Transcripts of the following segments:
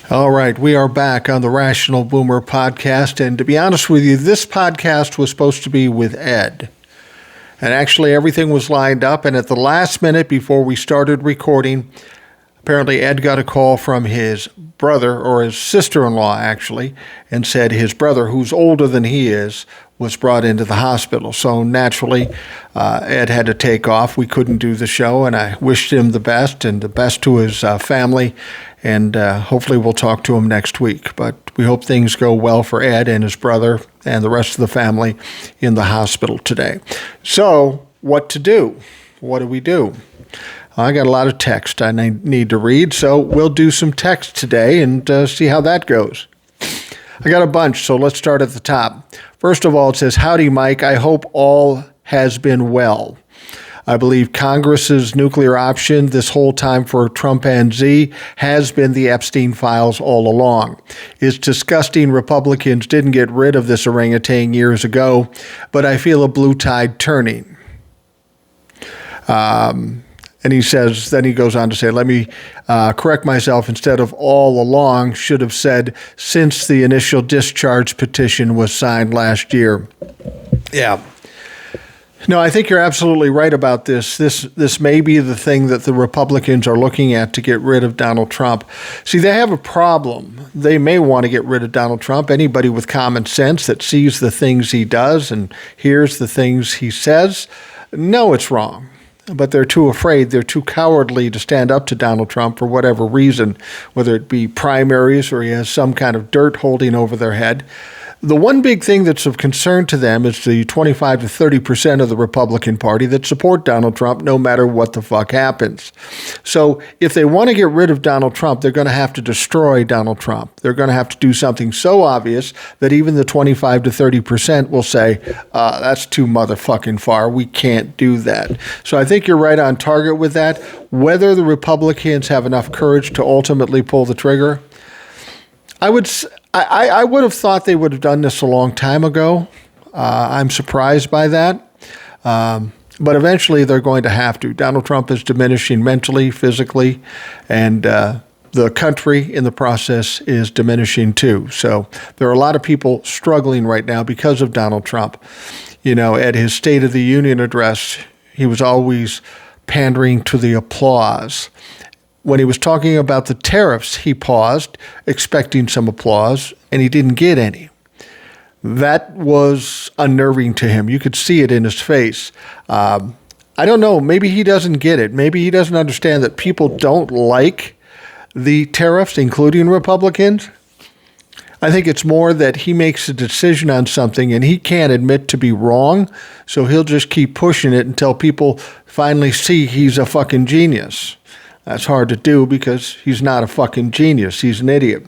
All right, we are back on the Rational Boomer podcast, and to be honest with you, this podcast was supposed to be with Ed. And actually, everything was lined up, and at the last minute before we started recording, apparently Ed got a call from his brother, or his sister-in-law actually, and said his brother, who's older than he is, was brought into the hospital. So naturally, Ed had to take off. We couldn't do the show, and I wished him the best and the best to his family. And hopefully we'll talk to him next week. But we hope things go well for Ed and his brother and the rest of the family in the hospital today. So what to do? What do we do? I got a lot of text I need to read, so we'll do some text today and see how that goes. I got a bunch, so let's start at the top. First of all, it says, "Howdy, Mike. I hope all has been well. I believe Congress's nuclear option this whole time for Trump and Z has been the Epstein files all along. It's disgusting Republicans didn't get rid of this orangutan years ago, but I feel a blue tide turning." And he says, then he goes on to say, let me correct myself. Instead of all along, should have said since the initial discharge petition was signed last year. Yeah. No, I think you're absolutely right about this. This may be the thing that the Republicans are looking at to get rid of Donald Trump. See, they have a problem. They may want to get rid of Donald Trump. Anybody with common sense that sees the things he does and hears the things he says, know it's wrong. But they're too afraid, they're too cowardly to stand up to Donald Trump for whatever reason, whether it be primaries or he has some kind of dirt holding over their head. The one big thing that's of concern to them is the 25 to 30% of the Republican Party that support Donald Trump no matter what the fuck happens. So if they want to get rid of Donald Trump, they're going to have to destroy Donald Trump. They're going to have to do something so obvious that even the 25 to 30% will say, that's too motherfucking far. We can't do that. So I think you're right on target with that. Whether the Republicans have enough courage to ultimately pull the trigger, I would have thought they would have done this a long time ago. I'm surprised by that. But eventually they're going to have to. Donald Trump is diminishing mentally, physically, and the country in the process is diminishing too. So there are a lot of people struggling right now because of Donald Trump. You know, at his State of the Union address, he was always pandering to the applause. When he was talking about the tariffs, he paused, expecting some applause, and he didn't get any. That was unnerving to him. You could see it in his face. I don't know. Maybe he doesn't get it. Maybe he doesn't understand that people don't like the tariffs, including Republicans. I think it's more that he makes a decision on something and he can't admit to be wrong, so he'll just keep pushing it until people finally see he's a fucking genius. That's hard to do because he's not a fucking genius. He's an idiot.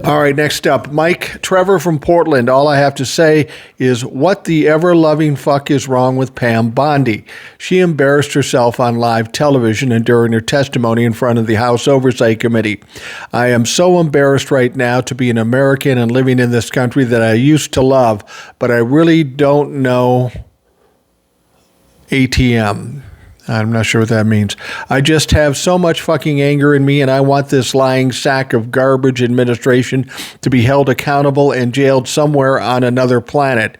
All right, next up, Mike Trevor from Portland. All I have to say is what the ever-loving fuck is wrong with Pam Bondi? She embarrassed herself on live television and during her testimony in front of the House Oversight Committee. I am so embarrassed right now to be an American and living in this country that I used to love, but I really don't know ATM. I'm not sure what that means. I just have so much fucking anger in me, and I want this lying sack of garbage administration to be held accountable and jailed somewhere on another planet.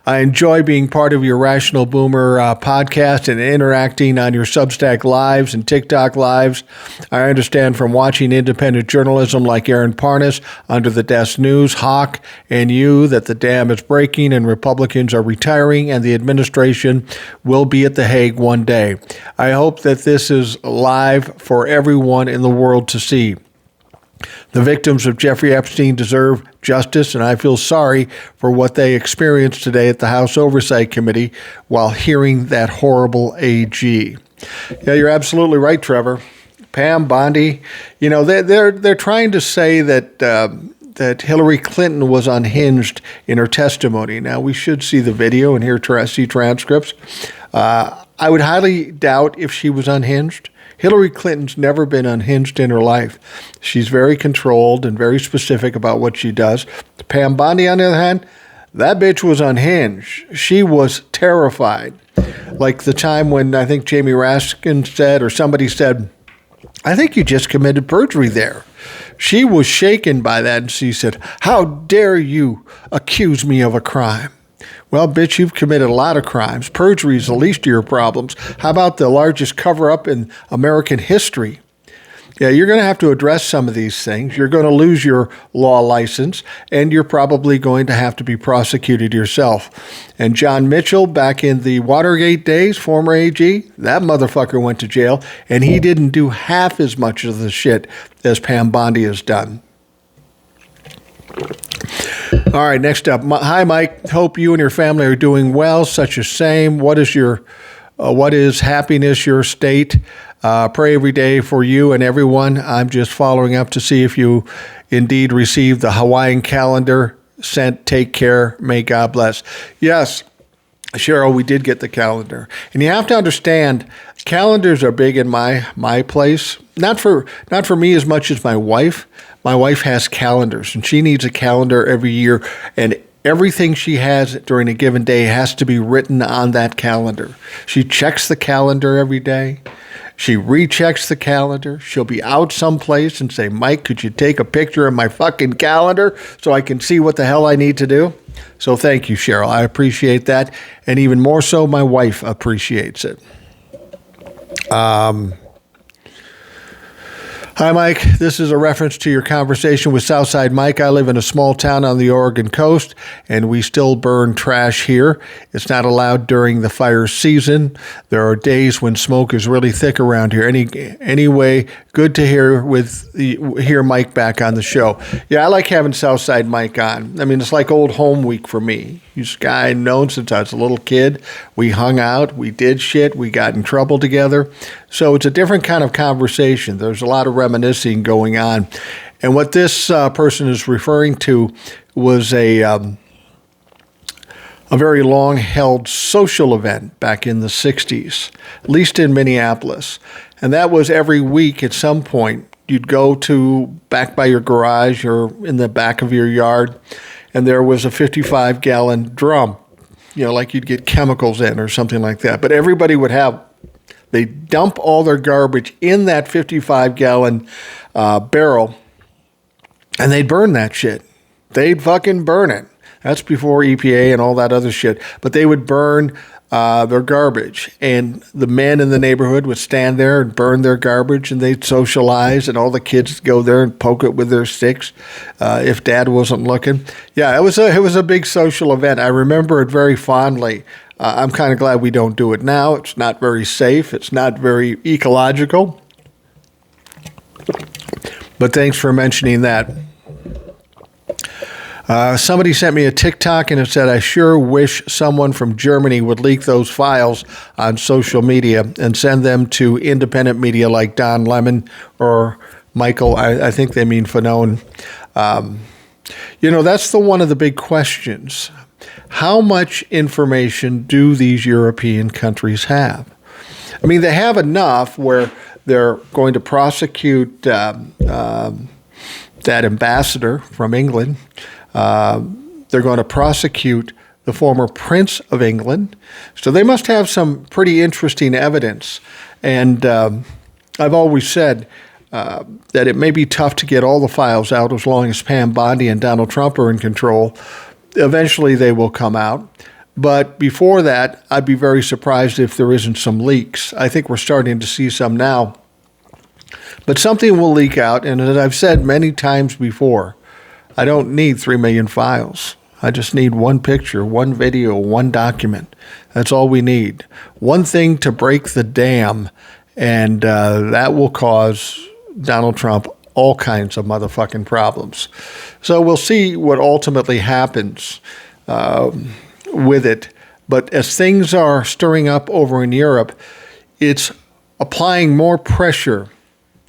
I enjoy being part of your Rational Boomer podcast and interacting on your Substack Lives and TikTok Lives. I understand from watching independent journalism like Aaron Parnas, Under the Desk News, Hawk, and you that the dam is breaking and Republicans are retiring and the administration will be at The Hague one day. I hope that this is live for everyone in the world to see. The victims of Jeffrey Epstein deserve justice, and I feel sorry for what they experienced today at the House Oversight Committee while hearing that horrible AG. Yeah, you're absolutely right, Trevor. Pam Bondi, you know, they're trying to say that that Hillary Clinton was unhinged in her testimony. Now, we should see the video and see transcripts. I would highly doubt if she was unhinged. Hillary Clinton's never been unhinged in her life. She's very controlled and very specific about what she does. Pam Bondi, on the other hand, that bitch was unhinged. She was terrified. Like the time when I think Jamie Raskin said, or somebody said, I think you just committed perjury there. She was shaken by that, and she said, how dare you accuse me of a crime? Well, bitch, you've committed a lot of crimes. Perjury is the least of your problems. How about the largest cover-up in American history? Yeah, you're going to have to address some of these things. You're going to lose your law license, and you're probably going to have to be prosecuted yourself. And John Mitchell, back in the Watergate days, former AG, that motherfucker went to jail, and he didn't do half as much of the shit as Pam Bondi has done. All right, next up. Hi, Mike. Hope you and your family are doing well. Such a same. What is happiness, your state? Pray every day for you and everyone. I'm just following up to see if you indeed received the Hawaiian calendar sent. Take care. May God bless. Yes, Cheryl, we did get the calendar. And you have to understand, calendars are big in my place. Not for me as much as my wife. My wife has calendars, and she needs a calendar every year, and everything she has during a given day has to be written on that calendar. She checks the calendar every day. She rechecks the calendar. She'll be out someplace and say, Mike, could you take a picture of my fucking calendar so I can see what the hell I need to do? So thank you, Cheryl. I appreciate that. And even more so, my wife appreciates it. Hi, Mike. This is a reference to your conversation with Southside Mike. I live in a small town on the Oregon coast, and we still burn trash here. It's not allowed during the fire season. There are days when smoke is really thick around here. Anyway, good to hear Mike back on the show. Yeah, I like having Southside Mike on. I mean, it's like old home week for me. He's a guy I've known since I was a little kid. We hung out, we did shit, we got in trouble together. So it's a different kind of conversation. There's a lot of reminiscing going on. And what this person is referring to was a very long-held social event back in the 60s, at least in Minneapolis. And that was every week at some point. You'd go to back by your garage or in the back of your yard, and there was a 55-gallon drum, like you'd get chemicals in or something like that. But everybody they dump all their garbage in that 55-gallon barrel, and they'd burn that shit. They'd fucking burn it. That's before EPA and all that other shit. But they would burn their garbage, and the men in the neighborhood would stand there and burn their garbage, and they'd socialize, and all the kids would go there and poke it with their sticks if Dad wasn't looking. Yeah, it was a big social event. I remember it very fondly. I'm kind of glad we don't do it now. It's not very safe. It's not very ecological. But thanks for mentioning that. Somebody sent me a TikTok and it said, I sure wish someone from Germany would leak those files on social media and send them to independent media like Don Lemon or Michael. I think they mean Fanone. That's one of the big questions. How much information do these European countries have? I mean, they have enough where they're going to prosecute that ambassador from England. They're going to prosecute the former Prince of England. So they must have some pretty interesting evidence. And I've always said that it may be tough to get all the files out as long as Pam Bondi and Donald Trump are in control. Eventually they will come out. But before that, I'd be very surprised if there isn't some leaks. I think we're starting to see some now. But something will leak out. And as I've said many times before, I don't need 3 million files. I just need one picture, one video, one document. That's all we need. One thing to break the dam, and that will cause Donald Trump all kinds of motherfucking problems. So we'll see what ultimately happens with it. But as things are stirring up over in Europe, it's applying more pressure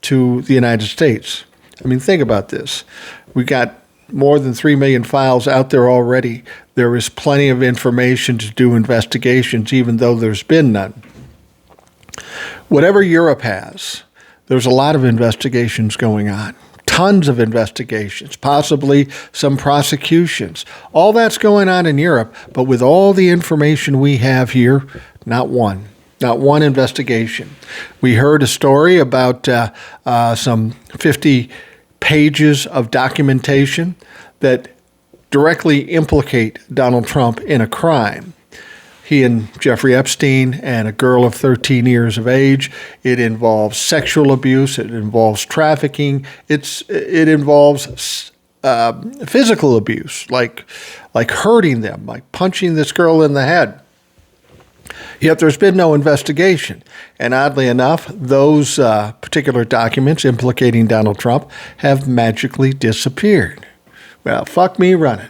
to the United States. I mean, think about this. We got more than 3 million files out there already. There is plenty of information to do investigations, even though there's been none. Whatever Europe has, there's a lot of investigations going on. Tons of investigations, possibly some prosecutions. All that's going on in Europe, but with all the information we have here, not one. Not one investigation. We heard a story about some 50 pages of documentation that directly implicate Donald Trump in a crime. He and Jeffrey Epstein and a girl of 13 years of age. It involves sexual abuse. It involves trafficking. It involves physical abuse, like hurting them, like punching this girl in the head. Yet there's been no investigation. And oddly enough, those particular documents implicating Donald Trump have magically disappeared. Well, fuck me running.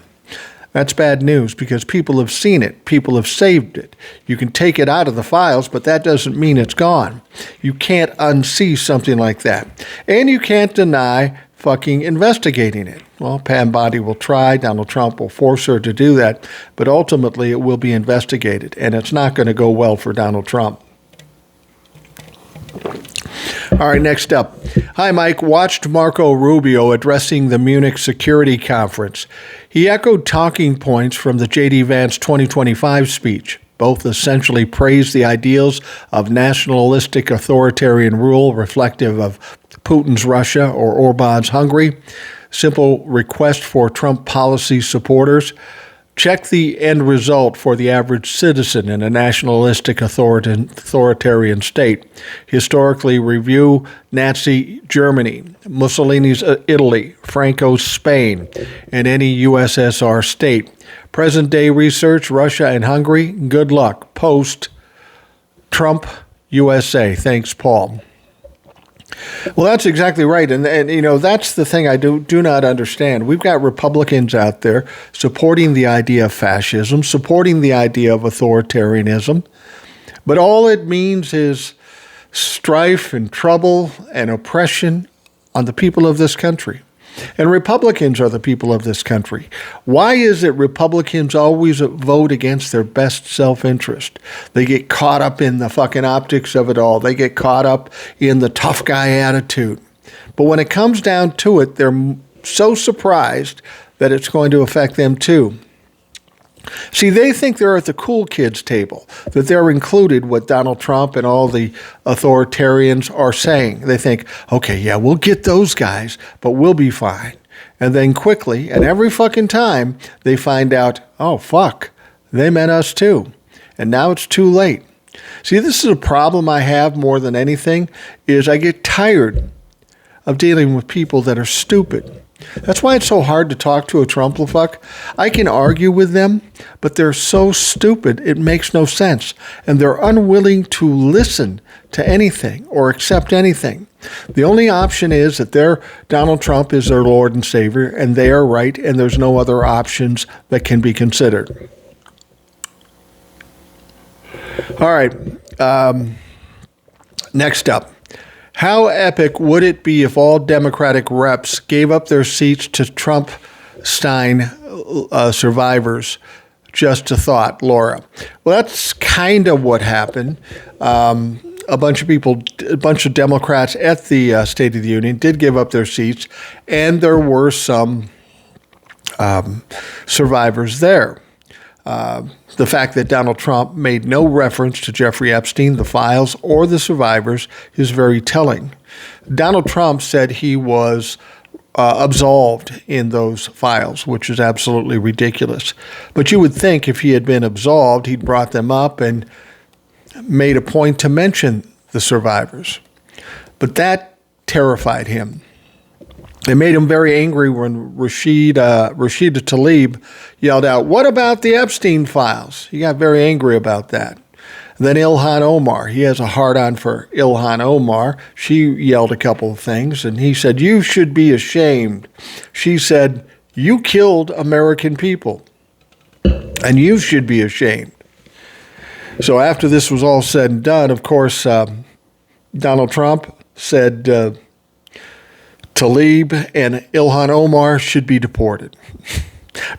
That's bad news because people have seen it. People have saved it. You can take it out of the files, but that doesn't mean it's gone. You can't unsee something like that. And you can't deny fucking investigating it. Well, Pam Bondi will try. Donald Trump will force her to do that. But ultimately, it will be investigated. And it's not going to go well for Donald Trump. All right, next up. Hi, Mike. Watched Marco Rubio addressing the Munich Security Conference. He echoed talking points from the J.D. Vance 2025 speech. Both essentially praised the ideals of nationalistic authoritarian rule reflective of Putin's Russia or Orban's Hungary. Simple request for Trump policy supporters. Check the end result for the average citizen in a nationalistic authoritarian state. Historically review Nazi Germany, Mussolini's Italy, Franco's Spain, and any USSR state. Present-day research, Russia and Hungary. Good luck. Post Trump USA. Thanks, Paul. Well, that's exactly right. And you know, that's the thing I do not understand. We've got Republicans out there supporting the idea of fascism, supporting the idea of authoritarianism. But all it means is strife and trouble and oppression on the people of this country. And Republicans are the people of this country. Why is it Republicans always vote against their best self-interest? They get caught up in the fucking optics of it all. They get caught up in the tough guy attitude. But when it comes down to it, they're so surprised that it's going to affect them too. See, they think they're at the cool kids table, that they're included what Donald Trump and all the authoritarians are saying. They think, okay, yeah, we'll get those guys, but we'll be fine. And then quickly, and every fucking time, they find out, oh, fuck, they meant us too. And now it's too late. See, this is a problem I have more than anything, is I get tired of dealing with people that are stupid. That's why it's so hard to talk to a Trumplefuck. I can argue with them, but they're so stupid it makes no sense. And they're unwilling to listen to anything or accept anything. The only option is that Donald Trump is their Lord and Savior, and they are right, and there's no other options that can be considered. All right. Next up. How epic would it be if all Democratic reps gave up their seats to Trump-Stein survivors? Just a thought, Laura. Well, that's kind of what happened. A bunch of Democrats at the State of the Union did give up their seats, and there were some survivors there. The fact that Donald Trump made no reference to Jeffrey Epstein, the files, or the survivors is very telling. Donald Trump said he was absolved in those files, which is absolutely ridiculous. But you would think if he had been absolved, he'd brought them up and made a point to mention the survivors. But that terrified him. It made him very angry when Rashida Tlaib yelled out, "What about the Epstein files?" He got very angry about that. Then Ilhan Omar, he has a hard-on for Ilhan Omar. She yelled a couple of things, and he said, "You should be ashamed." She said, "You killed American people, and you should be ashamed." So after this was all said and done, of course, Donald Trump said, Tlaib and Ilhan Omar should be deported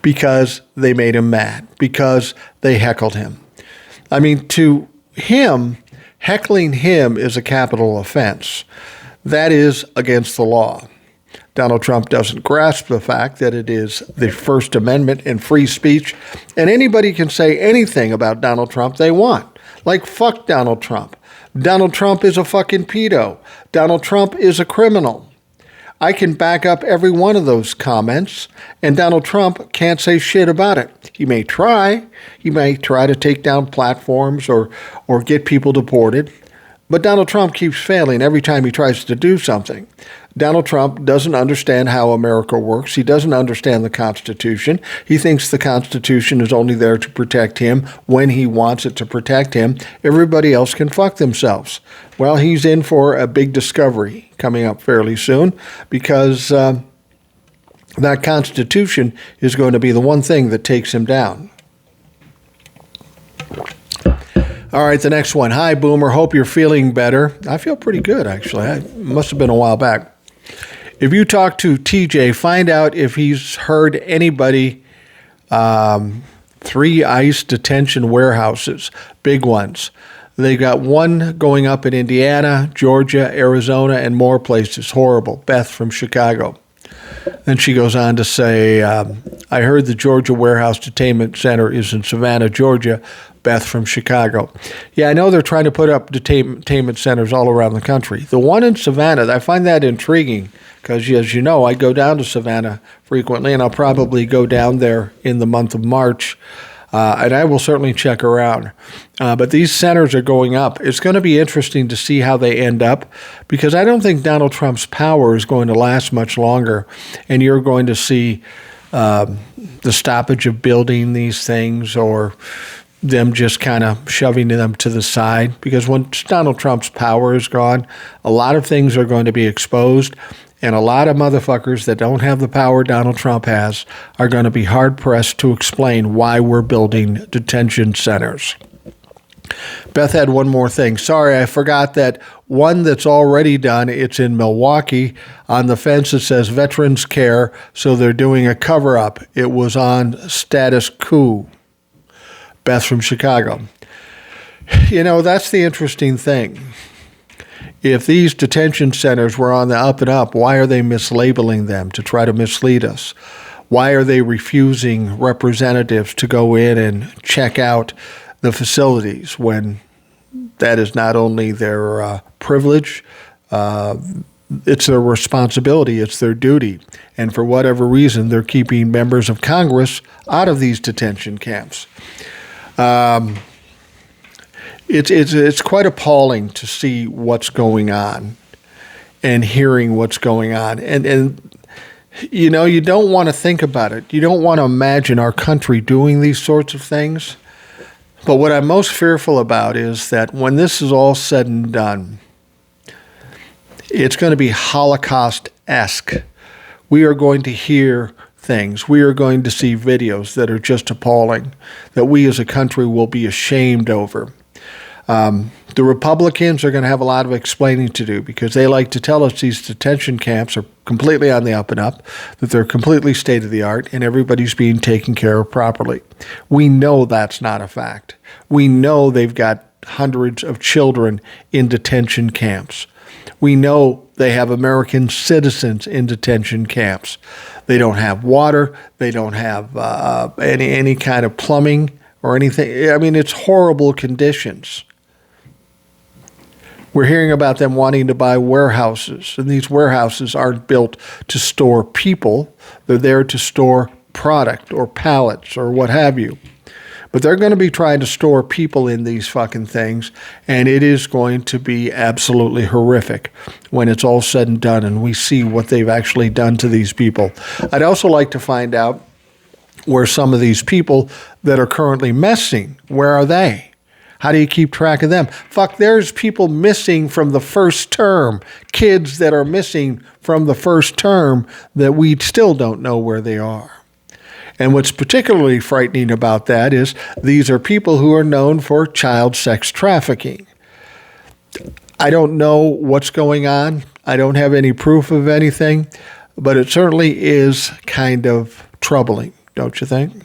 because they made him mad, because they heckled him. I mean, to him, heckling him is a capital offense. That is against the law. Donald Trump doesn't grasp the fact that it is the First Amendment and free speech, and anybody can say anything about Donald Trump they want. Like, fuck Donald Trump. Donald Trump is a fucking pedo. Donald Trump is a criminal. I can back up every one of those comments, and Donald Trump can't say shit about it. He may try. He may try to take down platforms or get people deported. But Donald Trump keeps failing every time he tries to do something. Donald Trump doesn't understand how America works. He doesn't understand the Constitution. He thinks the Constitution is only there to protect him when he wants it to protect him. Everybody else can fuck themselves. Well, he's in for a big discovery coming up fairly soon because that Constitution is going to be the one thing that takes him down. All right, the next one. Hi, Boomer. Hope you're feeling better. I feel pretty good, actually. It must have been a while back. If you talk to TJ, find out if he's heard anybody, 3 ICE detention warehouses, big ones. They got one going up in Indiana, Georgia, Arizona, and more places. Horrible. Beth from Chicago. Then she goes on to say, I heard the Georgia Warehouse Detainment Center is in Savannah, Georgia. Beth from Chicago. Yeah, I know they're trying to put up detainment centers all around the country. The one in Savannah, I find that intriguing because, as you know, I go down to Savannah frequently, and I'll probably go down there in the month of March, and I will certainly check around. But these centers are going up. It's going to be interesting to see how they end up because I don't think Donald Trump's power is going to last much longer, and you're going to see the stoppage of building these things or them just kind of shoving them to the side, because once Donald Trump's power is gone, a lot of things are going to be exposed, and a lot of motherfuckers that don't have the power Donald Trump has are going to be hard-pressed to explain why we're building detention centers. Beth had one more thing. Sorry, I forgot that one that's already done. It's in Milwaukee. On the fence it says Veterans Care, so they're doing a cover-up. It was on status quo. Beth from Chicago. You know, that's the interesting thing. If these detention centers were on the up and up, why are they mislabeling them to try to mislead us? Why are they refusing representatives to go in and check out the facilities when that is not only their privilege, it's their responsibility, it's their duty. And for whatever reason, they're keeping members of Congress out of these detention camps. It's quite appalling to see what's going on and hearing what's going on. And you know, you don't want to think about it. You don't want to imagine our country doing these sorts of things. But what I'm most fearful about is that when this is all said and done, it's going to be Holocaust-esque. We are going to hear things. We are going to see videos that are just appalling, that we as a country will be ashamed over. The Republicans are going to have a lot of explaining to do because they like to tell us these detention camps are completely on the up and up, that they're completely state-of-the-art, and everybody's being taken care of properly. We know that's not a fact. We know they've got hundreds of children in detention camps. We know they have American citizens in detention camps. They don't have water. They don't have any kind of plumbing or anything. I mean, it's horrible conditions. We're hearing about them wanting to buy warehouses, and these warehouses aren't built to store people. They're there to store product or pallets or what have you. But they're going to be trying to store people in these fucking things, and it is going to be absolutely horrific when it's all said and done and we see what they've actually done to these people. I'd also like to find out where some of these people that are currently missing, where are they? How do you keep track of them? Fuck, there's people missing from the first term, kids that are missing from the first term that we still don't know where they are. And what's particularly frightening about that is these are people who are known for child sex trafficking. I don't know what's going on. I don't have any proof of anything, but it certainly is kind of troubling, don't you think?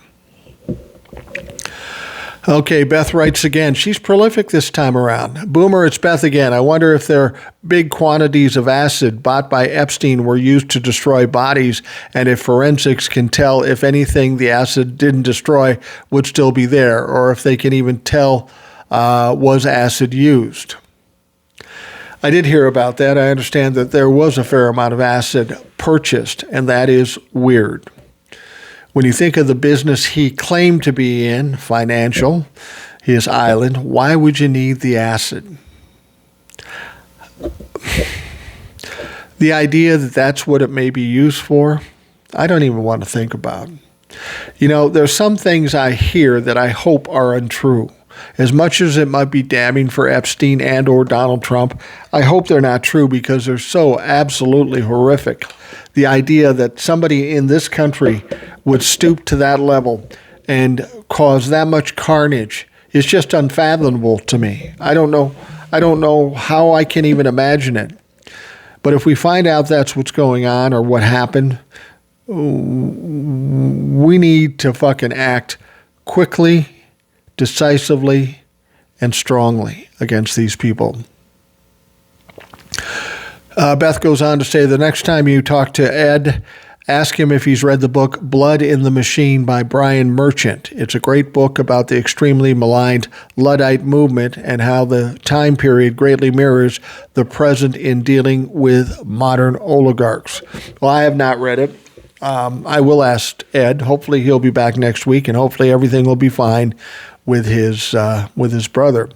Okay, Beth writes again. She's prolific this time around. Boomer, it's Beth again. I wonder if their big quantities of acid bought by Epstein were used to destroy bodies, and if forensics can tell if anything the acid didn't destroy would still be there, or if they can even tell was acid used. I did hear about that. I understand that there was a fair amount of acid purchased, and that is weird. When you think of the business he claimed to be in, financial, his island, why would you need the acid? The idea that that's what it may be used for, I don't even want to think about. You know, there's some things I hear that I hope are untrue. As much as it might be damning for Epstein and or Donald Trump, I hope they're not true because they're so absolutely horrific. The idea that somebody in this country would stoop to that level and cause that much carnage is just unfathomable to me. I don't know how I can even imagine it. But if we find out that's what's going on or what happened, we need to fucking act quickly, decisively, and strongly against these people. Beth goes on to say, the next time you talk to Ed, ask him if he's read the book Blood in the Machine by Brian Merchant. It's a great book about the extremely maligned Luddite movement and how the time period greatly mirrors the present in dealing with modern oligarchs. Well, I have not read it. I will ask Ed. Hopefully he'll be back next week, and hopefully everything will be fine with his brother.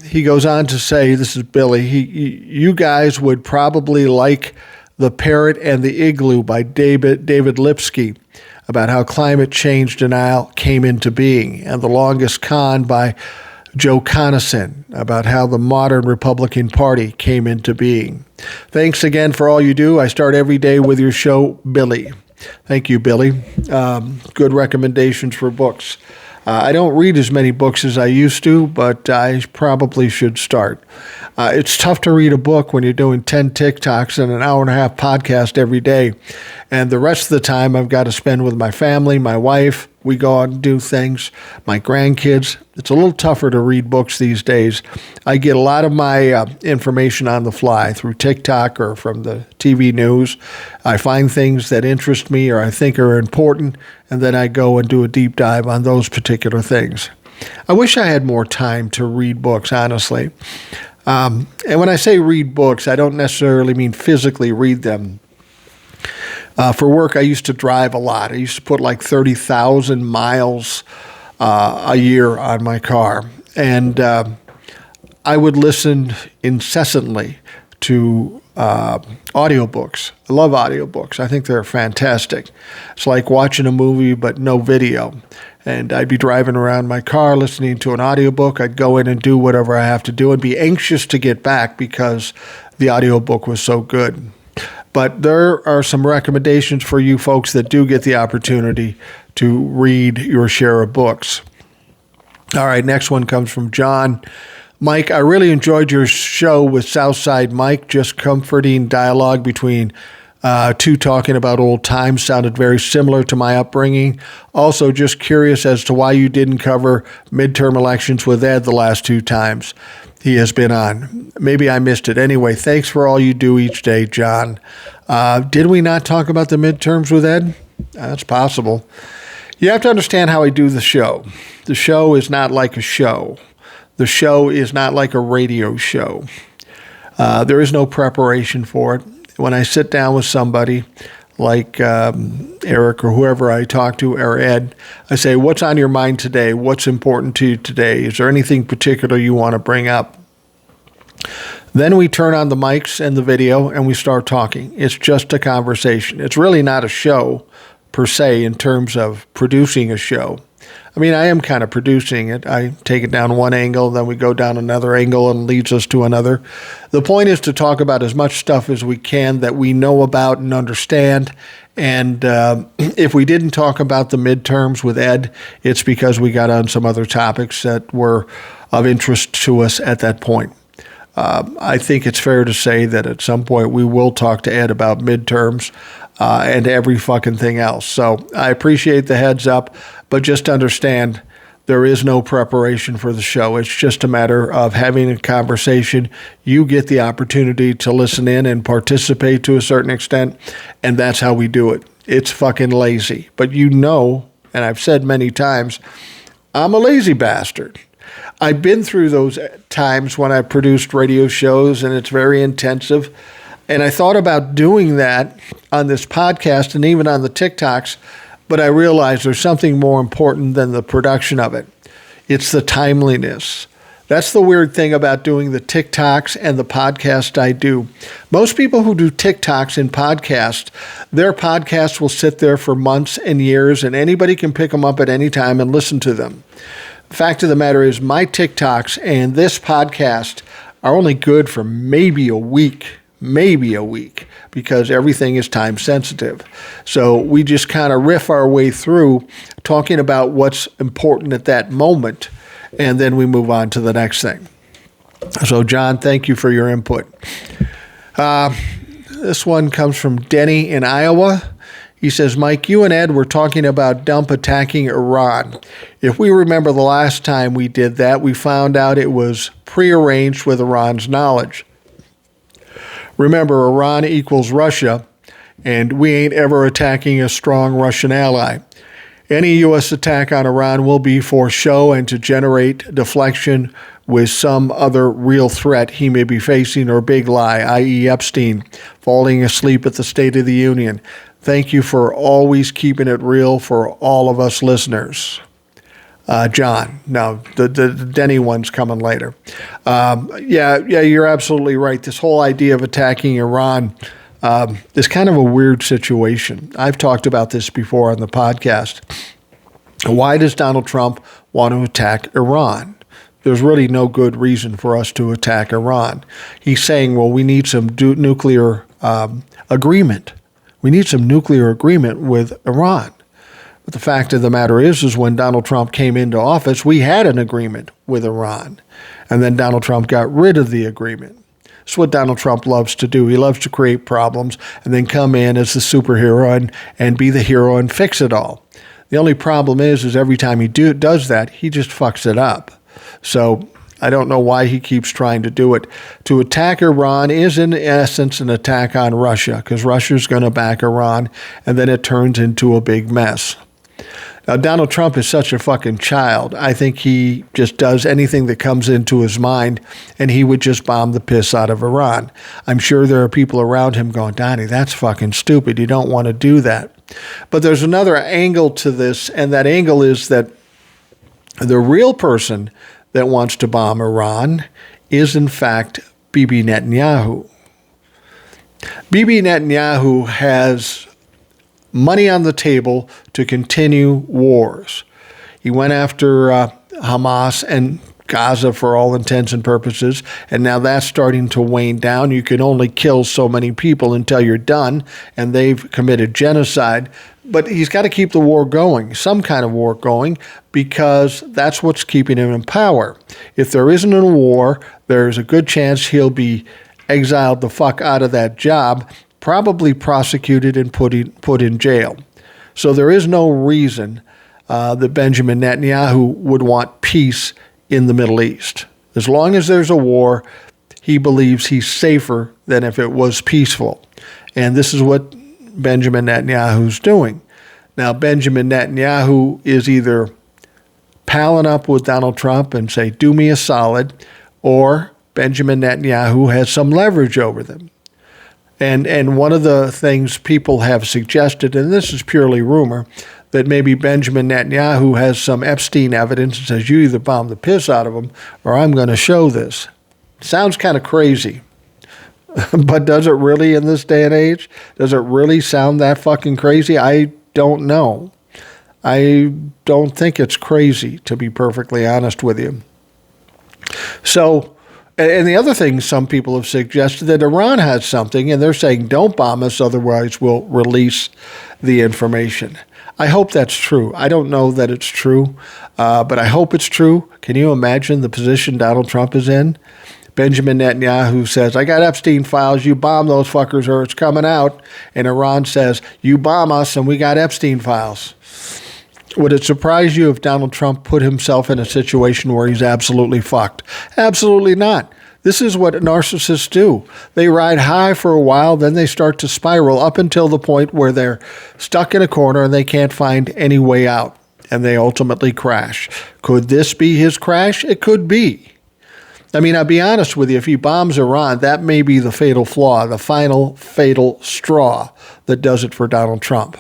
He goes on to say, this is Billy, you guys would probably like The Parrot and the Igloo by David Lipsky, about how climate change denial came into being, and The Longest Con by Joe Conason, about how the modern Republican Party came into being. Thanks again for all you do. I start every day with your show, Billy. Thank you, Billy. Good recommendations for books. I don't read as many books as I used to, but I probably should start. It's tough to read a book when you're doing 10 TikToks and an hour-and-a-half podcast every day. And the rest of the time I've got to spend with my family, my wife. We go out and do things, my grandkids. It's a little tougher to read books these days. I get a lot of my information on the fly through TikTok or from the TV news. I find things that interest me or I think are important, and then I go and do a deep dive on those particular things. I wish I had more time to read books, honestly. And when I say read books, I don't necessarily mean physically read them. For work, I used to drive a lot. I used to put like 30,000 miles a year on my car. And I would listen incessantly to audiobooks. I love audiobooks. I think they're fantastic. It's like watching a movie but no video. And I'd be driving around my car listening to an audiobook. I'd go in and do whatever I have to do and be anxious to get back because the audiobook was so good. But there are some recommendations for you folks that do get the opportunity to read your share of books. All right, next one comes from John. Mike, I really enjoyed your show with Southside Mike. Just comforting dialogue between two talking about old times. Sounded very similar to my upbringing. Also, just curious as to why you didn't cover midterm elections with Ed the last two times he has been on. Maybe I missed it. Anyway, thanks for all you do each day, John. Did we not talk about the midterms with Ed? That's possible. You have to understand how I do the show. The show is not like a show. The show is not like a radio show. There is no preparation for it. When I sit down with somebody like Eric or whoever I talk to, or Ed, I say, what's on your mind today? What's important to you today? Is there anything particular you want to bring up? Then we turn on the mics and the video and we start talking. It's just a conversation. It's really not a show per se in terms of producing a show. I mean, I am kind of producing it. I take it down one angle, then we go down another angle and leads us to another. The point is to talk about as much stuff as we can that we know about and understand. And if we didn't talk about the midterms with Ed, it's because we got on some other topics that were of interest to us at that point. I think it's fair to say that at some point we will talk to Ed about midterms and every fucking thing else. So I appreciate the heads up, but just understand there is no preparation for the show. It's just a matter of having a conversation. You get the opportunity to listen in and participate to a certain extent, and that's how we do it. It's fucking lazy. But you know, and I've said many times, I'm a lazy bastard. I've been through those times when I produced radio shows, and it's very intensive. And I thought about doing that on this podcast and even on the TikToks, but I realized there's something more important than the production of it. It's the timeliness. That's the weird thing about doing the TikToks and the podcast I do. Most people who do TikToks and podcasts, their podcasts will sit there for months and years, and anybody can pick them up at any time and listen to them. The fact of the matter is my TikToks and this podcast are only good for maybe a week, because everything is time sensitive. So we just kind of riff our way through talking about what's important at that moment, and then we move on to the next thing. So, John, thank you for your input. This one comes from Denny in Iowa. He says, Mike, you and Ed were talking about Dump attacking Iran. If we remember the last time we did that, we found out it was prearranged with Iran's knowledge. Remember, Iran equals Russia, and we ain't ever attacking a strong Russian ally. Any U.S. attack on Iran will be for show and to generate deflection with some other real threat he may be facing or big lie, i.e. Epstein, falling asleep at the State of the Union. Thank you for always keeping it real for all of us listeners. John, no, the Denny one's coming later. Yeah, you're absolutely right. This whole idea of attacking Iran is kind of a weird situation. I've talked about this before on the podcast. Why does Donald Trump want to attack Iran? There's really no good reason for us to attack Iran. He's saying, well, we need some nuclear agreement. We need some nuclear agreement with Iran. But the fact of the matter is when Donald Trump came into office, we had an agreement with Iran. And then Donald Trump got rid of the agreement. It's what Donald Trump loves to do. He loves to create problems and then come in as the superhero and be the hero and fix it all. The only problem is every time he does that, he just fucks it up. So I don't know why he keeps trying to do it. To attack Iran is in essence an attack on Russia, because Russia's going to back Iran, and then it turns into a big mess. Now, Donald Trump is such a fucking child. I think he just does anything that comes into his mind, and he would just bomb the piss out of Iran. I'm sure there are people around him going, Donnie, that's fucking stupid. You don't want to do that. But there's another angle to this, and that angle is that the real person that wants to bomb Iran is, in fact, Bibi Netanyahu. Bibi Netanyahu has money on the table to continue wars. He went after Hamas and Gaza for all intents and purposes, and now that's starting to wane down. You can only kill so many people until you're done, and they've committed genocide. But he's got to keep the war going, some kind of war going, because that's what's keeping him in power. If there isn't a war, there's a good chance he'll be exiled the fuck out of that job, probably prosecuted and put in jail. So there is no reason that Benjamin Netanyahu would want peace in the Middle East. As long as there's a war, he believes he's safer than if it was peaceful. And this is what Benjamin Netanyahu's doing. Now, Benjamin Netanyahu is either palling up with Donald Trump and say, do me a solid, or Benjamin Netanyahu has some leverage over them. And one of the things people have suggested, and this is purely rumor, that maybe Benjamin Netanyahu has some Epstein evidence and says, you either bomb the piss out of him or I'm going to show this. Sounds kind of crazy. But does it really in this day and age? Does it really sound that fucking crazy? I don't know. I don't think it's crazy, to be perfectly honest with you. So, and the other thing some people have suggested that Iran has something, and they're saying, don't bomb us, otherwise we'll release the information. I hope that's true. I don't know that it's true, but I hope it's true. Can you imagine the position Donald Trump is in? Benjamin Netanyahu says, I got Epstein files, you bomb those fuckers or it's coming out. And Iran says, you bomb us and we got Epstein files. Would it surprise you if Donald Trump put himself in a situation where he's absolutely fucked? Absolutely not. This is what narcissists do. They ride high for a while, then they start to spiral up until the point where they're stuck in a corner and they can't find any way out. and they ultimately crash. Could this be his crash? It could be. I mean, I'll be honest with you, if he bombs Iran, that may be the fatal flaw, the final fatal straw that does it for Donald Trump.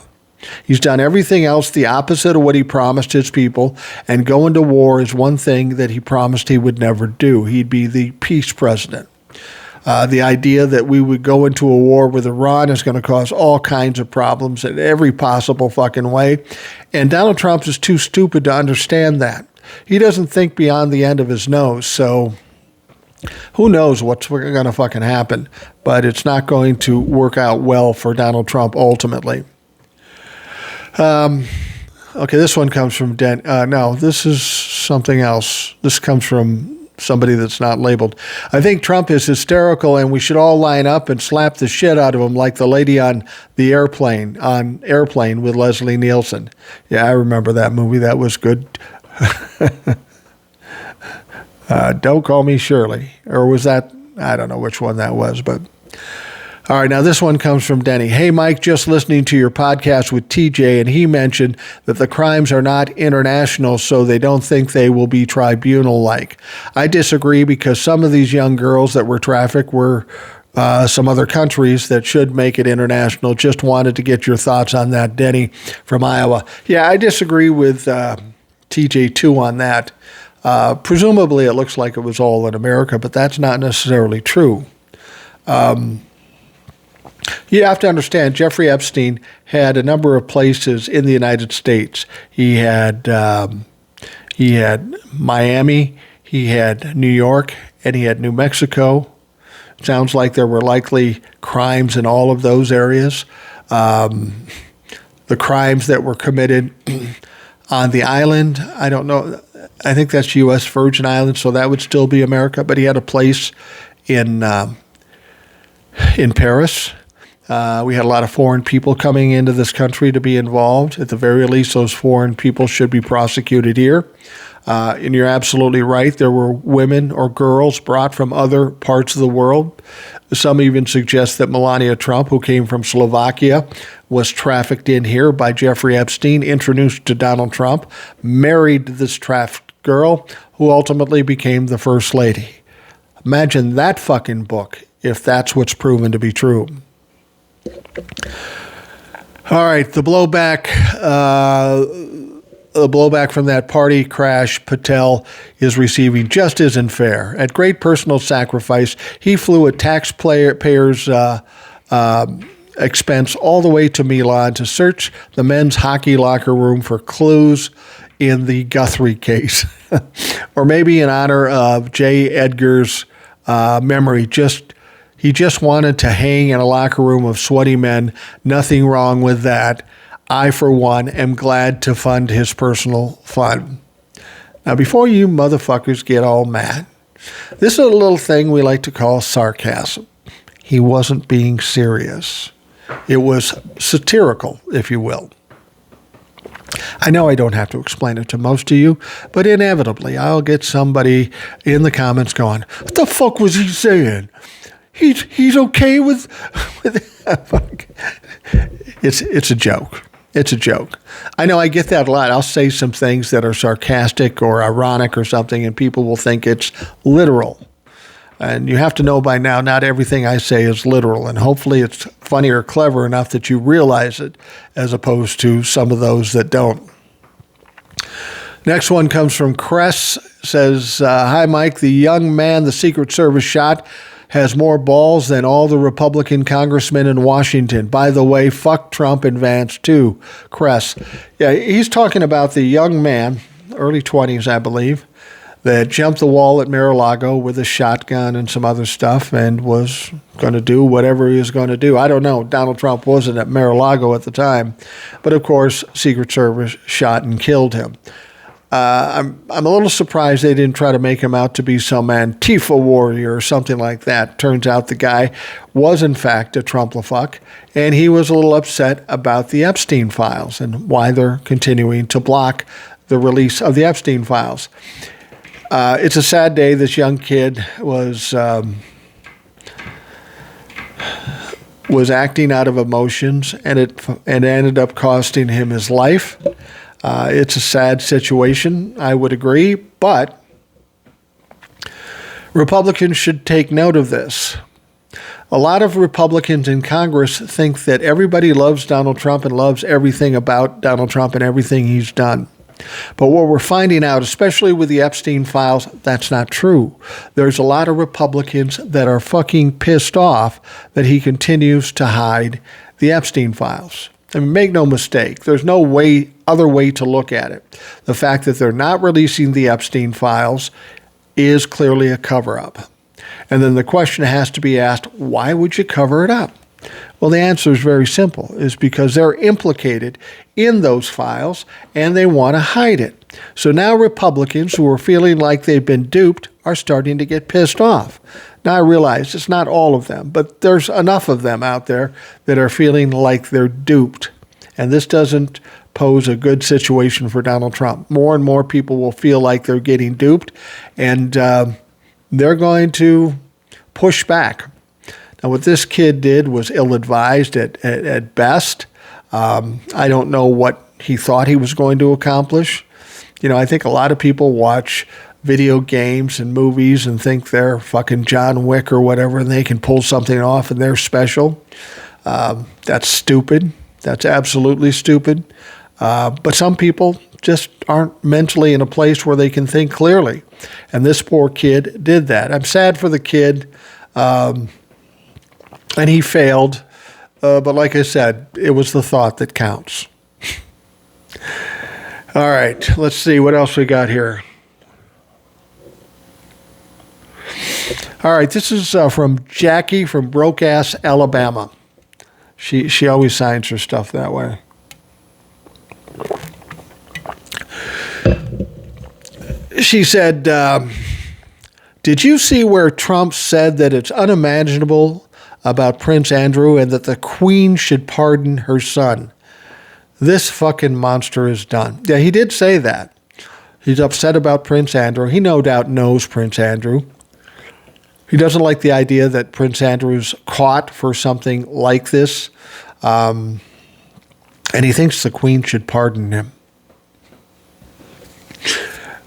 He's done everything else the opposite of what he promised his people, and going to war is one thing that he promised he would never do. He'd be the peace president. The idea that we would go into a war with Iran is going to cause all kinds of problems in every possible fucking way. And Donald Trump is too stupid to understand that. He doesn't think beyond the end of his nose. So who knows what's going to fucking happen. But it's not going to work out well for Donald Trump ultimately. Okay, this one comes from no, this is something else. This comes from somebody that's not labeled. I think Trump is hysterical, and we should all line up and slap the shit out of him like the lady on Airplane with Leslie Nielsen. Yeah, I remember that movie. That was good. Don't Call Me Shirley. Or was that, I don't know which one that was, but... All right, now this one comes from Denny. Hey, Mike, just listening to your podcast with TJ, and he mentioned that the crimes are not international, so they don't think they will be tribunal-like. I disagree because some of these young girls that were trafficked were some other countries that should make it international. Just wanted to get your thoughts on that, Denny from Iowa. Yeah, I disagree with TJ, too, on that. Presumably, it looks like it was all in America, but that's not necessarily true. You have to understand, Jeffrey Epstein had a number of places in the United States. He had Miami, he had New York, and he had New Mexico. Sounds like there were likely crimes in all of those areas. The crimes that were committed on the island, I don't know. I think that's U.S. Virgin Islands, so that would still be America. But he had a place in Paris. We had a lot of foreign people coming into this country to be involved. At the very least, those foreign people should be prosecuted here. And you're absolutely right. There were women or girls brought from other parts of the world. Some even suggest that Melania Trump, who came from Slovakia, was trafficked in here by Jeffrey Epstein, introduced to Donald Trump, married this trafficked girl, who ultimately became the first lady. Imagine that fucking book if that's what's proven to be true. All right, the blowback from that party crash Patel is receiving just isn't fair. At great personal sacrifice, he flew at taxpayers' expense all the way to Milan to search the men's hockey locker room for clues in the Guthrie case, or maybe in honor of J. Edgar's memory. He just wanted to hang in a locker room of sweaty men. Nothing wrong with that. I, for one, am glad to fund his personal fund. Now, before you motherfuckers get all mad, this is a little thing we like to call sarcasm. He wasn't being serious. It was satirical, if you will. I know I don't have to explain it to most of you, but inevitably I'll get somebody in the comments going, what the fuck was he saying? He's okay with it's a joke. It's a joke. I know I get that a lot. I'll say some things that are sarcastic or ironic or something, and people will think it's literal. And you have to know by now, not everything I say is literal. And hopefully it's funny or clever enough that you realize it, as opposed to some of those that don't. Next one comes from Cress. Says, hi, Mike. The young man the Secret Service shot has more balls than all the Republican congressmen in Washington. By the way, fuck Trump and Vance, too. Cress. Yeah, he's talking about the young man, early 20s, I believe, that jumped the wall at Mar-a-Lago with a shotgun and some other stuff and was going to do whatever he was going to do. I don't know. Donald Trump wasn't at Mar-a-Lago at the time. But, of course, Secret Service shot and killed him. I'm a little surprised they didn't try to make him out to be some Antifa warrior or something like that. Turns out the guy was, in fact, a Trump-la-fuck, and he was a little upset about the Epstein files and why they're continuing to block the release of the Epstein files. It's a sad day. This young kid was acting out of emotions, and it ended up costing him his life. It's a sad situation, I would agree, but Republicans should take note of this. A lot of Republicans in Congress think that everybody loves Donald Trump and loves everything about Donald Trump and everything he's done. But what we're finding out, especially with the Epstein files, that's not true. There's a lot of Republicans that are fucking pissed off that he continues to hide the Epstein files. I mean, make no mistake, there's no other way to look at it. The fact that they're not releasing the Epstein files is clearly a cover-up. And then the question has to be asked, why would you cover it up? Well, the answer is very simple. It's because they're implicated in those files and they want to hide it. So now Republicans who are feeling like they've been duped are starting to get pissed off. Now I realize it's not all of them, but there's enough of them out there that are feeling like they're duped. And this doesn't pose a good situation for Donald Trump. More and more people will feel like they're getting duped, and they're going to push back. Now, what this kid did was ill-advised at best. I don't know what he thought he was going to accomplish. You know, I think a lot of people watch video games and movies and think they're fucking John Wick or whatever, and they can pull something off and they're special. That's stupid. That's absolutely stupid. But some people just aren't mentally in a place where they can think clearly. And this poor kid did that. I'm sad for the kid. And he failed. But like I said, it was the thought that counts. All right, let's see what else we got here. All right, this is from Jackie from Broke-Ass, Alabama. She always signs her stuff that way. She said, did you see where Trump said that it's unimaginable about Prince Andrew and that the Queen should pardon her son? This fucking monster is done. Yeah, he did say that. He's upset about Prince Andrew. He no doubt knows Prince Andrew. He doesn't like the idea that Prince Andrew's caught for something like this. And he thinks the Queen should pardon him.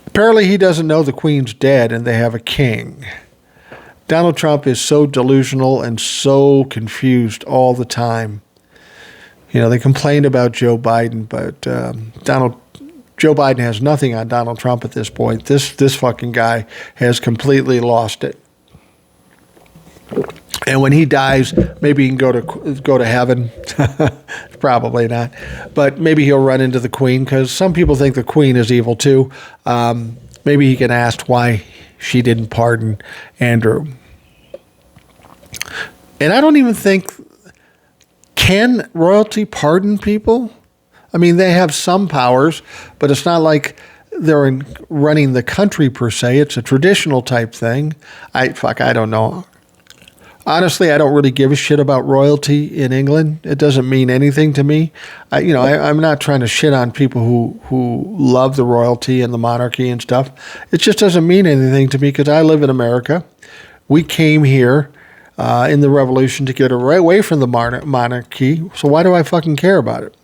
Apparently he doesn't know the Queen's dead and they have a king. Donald Trump is so delusional and so confused all the time. You know, they complain about Joe Biden, but Joe Biden has nothing on Donald Trump at this point. This fucking guy has completely lost it. And when he dies, maybe he can go to heaven. Probably not. But maybe he'll run into the Queen, because some people think the Queen is evil too. Maybe he can ask why she didn't pardon Andrew. And I don't even think, can royalty pardon people? I mean, they have some powers, but it's not like they're running the country per se. It's a traditional type thing. I don't know. Honestly, I don't really give a shit about royalty in England. It doesn't mean anything to me. I'm not trying to shit on people who love the royalty and the monarchy and stuff. It just doesn't mean anything to me because I live in America. We came here in the revolution to get away from the monarchy. So why do I fucking care about it?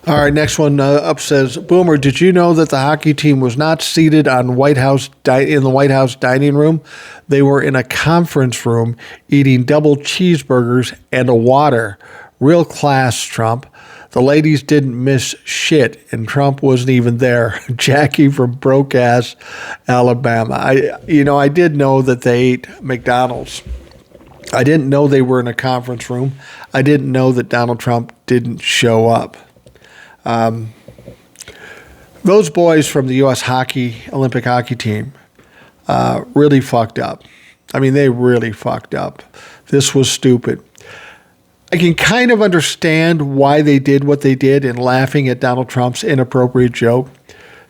All right, next one up says, Boomer, did you know that the hockey team was not seated on in the White House dining room? They were in a conference room eating double cheeseburgers and a water. Real class, Trump. The ladies didn't miss shit, and Trump wasn't even there. Jackie from Broke-Ass, Alabama. I did know that they ate McDonald's. I didn't know they were in a conference room. I didn't know that Donald Trump didn't show up. Those boys from the U.S. Olympic hockey team really fucked up. I mean, they really fucked up. This was stupid. I can kind of understand why they did what they did in laughing at Donald Trump's inappropriate joke,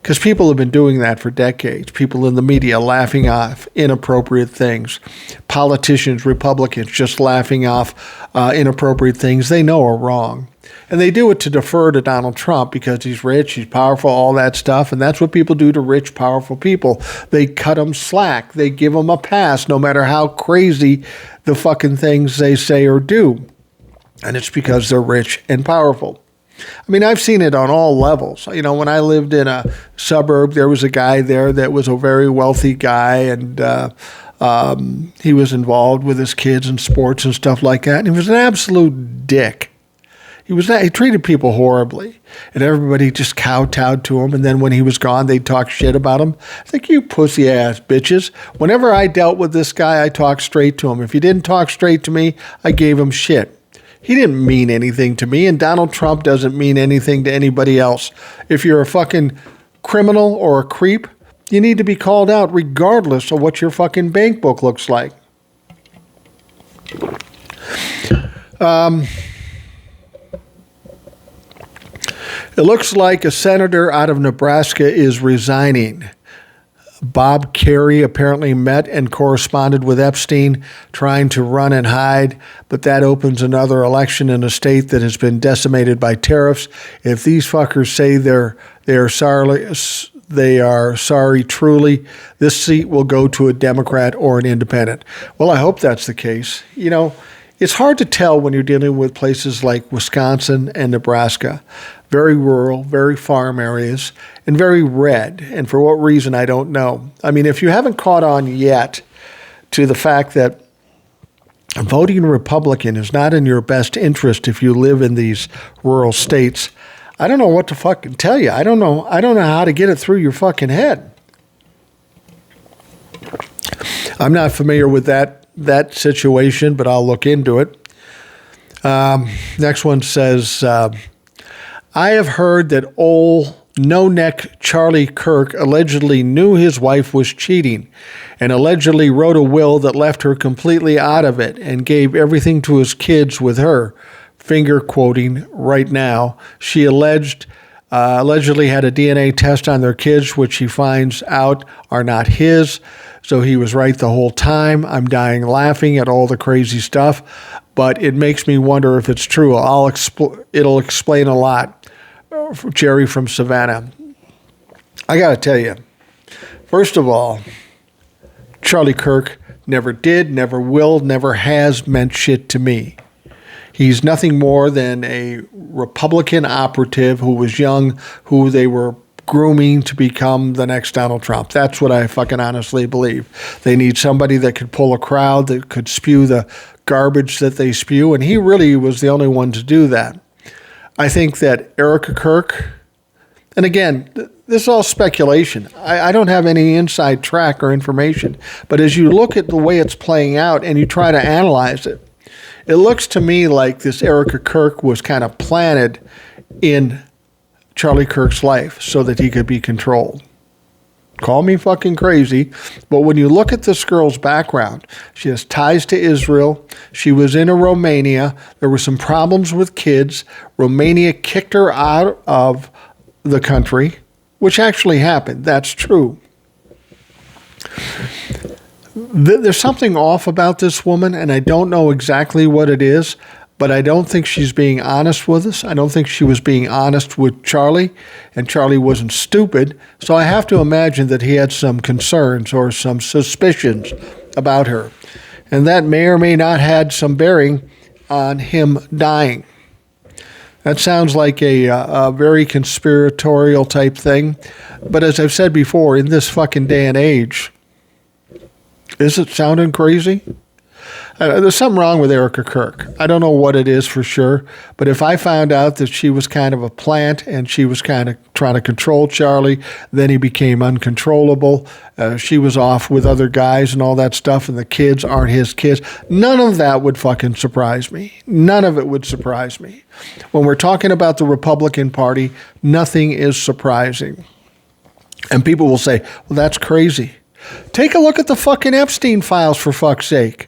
because people have been doing that for decades. People in the media laughing off inappropriate things. Politicians, Republicans, just laughing off inappropriate things they know are wrong. And they do it to defer to Donald Trump because he's rich, he's powerful, all that stuff. And that's what people do to rich, powerful people. They cut them slack. They give them a pass no matter how crazy the fucking things they say or do. And it's because they're rich and powerful. I mean, I've seen it on all levels. You know, when I lived in a suburb, there was a guy there that was a very wealthy guy, and he was involved with his kids in sports and stuff like that. And he was an absolute dick. He treated people horribly, and everybody just kowtowed to him. And then when he was gone, they'd talk shit about him. I think, you pussy ass bitches. Whenever I dealt with this guy, I talked straight to him. If he didn't talk straight to me, I gave him shit. He didn't mean anything to me, and Donald Trump doesn't mean anything to anybody else. If you're a fucking criminal or a creep, you need to be called out regardless of what your fucking bank book looks like. It looks like a senator out of Nebraska is resigning. Bob Kerrey apparently met and corresponded with Epstein, trying to run and hide, but that opens another election in a state that has been decimated by tariffs. If these fuckers say they are sorry truly, this seat will go to a Democrat or an independent. Well, I hope that's the case. You know, it's hard to tell when you're dealing with places like Wisconsin and Nebraska. Very rural, very farm areas, and very red. And for what reason, I don't know. I mean, if you haven't caught on yet to the fact that voting Republican is not in your best interest if you live in these rural states, I don't know what to fucking tell you. I don't know how to get it through your fucking head. I'm not familiar with that situation, but I'll look into it. Next one says, I have heard that old no-neck Charlie Kirk allegedly knew his wife was cheating and allegedly wrote a will that left her completely out of it and gave everything to his kids with her. Finger quoting right now. She allegedly had a DNA test on their kids, which he finds out are not his. So he was right the whole time. I'm dying laughing at all the crazy stuff, but it makes me wonder if it's true. It'll explain a lot. Jerry from Savannah. I got to tell you, first of all, Charlie Kirk never did, never will, never has meant shit to me. He's nothing more than a Republican operative who was young, who they were grooming to become the next Donald Trump. That's what I fucking honestly believe. They need somebody that could pull a crowd, that could spew the garbage that they spew, and he really was the only one to do that. I think that Erica Kirk, and again, this is all speculation. I don't have any inside track or information, but as you look at the way it's playing out and you try to analyze it, it looks to me like this Erica Kirk was kind of planted in Charlie Kirk's life so that he could be controlled. Call me fucking crazy, but when you look at this girl's background, she has ties to Israel. She was in Romania. There were some problems with kids. Romania kicked her out of the country, which actually happened. That's true. There's something off about this woman, and I don't know exactly what it is, but I don't think she's being honest with us. I don't think she was being honest with Charlie, and Charlie wasn't stupid. So I have to imagine that he had some concerns or some suspicions about her. And that may or may not had some bearing on him dying. That sounds like a very conspiratorial type thing. But as I've said before, in this fucking day and age, is it sounding crazy? There's something wrong with Erica Kirk. I don't know what it is for sure, but if I found out that she was kind of a plant and she was kind of trying to control Charlie, then he became uncontrollable. She was off with other guys and all that stuff, and the kids aren't his kids. None of that would fucking surprise me. None of it would surprise me. When we're talking about the Republican Party, nothing is surprising. And people will say, well, that's crazy. Take a look at the fucking Epstein files, for fuck's sake.